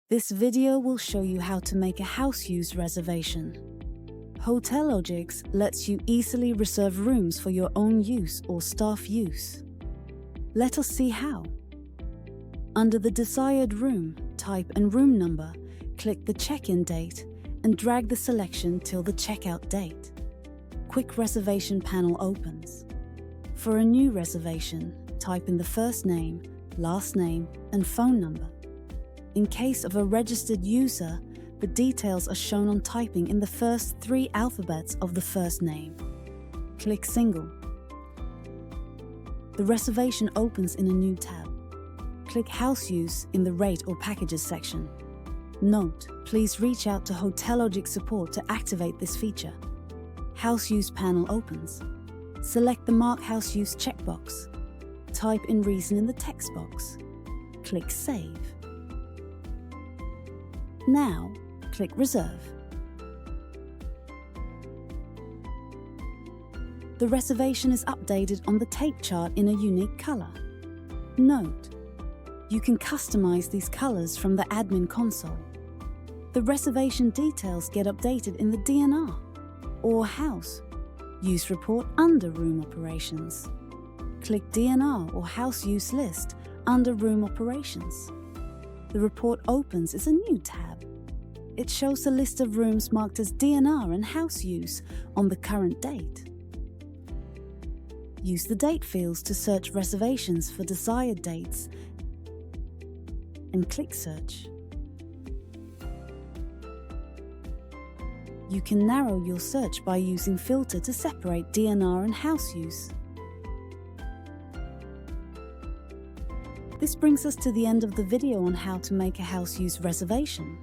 This video will show you how to make a house use reservation. Hotelogix lets you easily reserve rooms for your own use or staff use. Let us see how. Under the desired room, type and room number, click the check-in date and drag the selection till the checkout date. Quick reservation panel opens. For a new reservation, type in the first name, last name, and phone number. In case of a registered user, the details are shown on typing in the first 3 alphabets of the first name. Click Single. The reservation opens in a new tab. Click House Use in the Rate or Packages section. Note, please reach out to Hotelogix support to activate this feature. House Use panel opens. Select the Mark House Use checkbox. Type in reason in the text box. Click Save. Now, click Reserve. The reservation is updated on the take chart in a unique color. Note, you can customize these colors from the admin console. The reservation details get updated in the DNR or House Use report under Room Operations. Click DNR or House Use List under Room Operations. The report opens as a new tab. It shows a list of rooms marked as DNR and House Use on the current date. Use the date fields to search reservations for desired dates and click Search. You can narrow your search by using Filter to separate DNR and House Use. This brings us to the end of the video on how to make a house use reservation.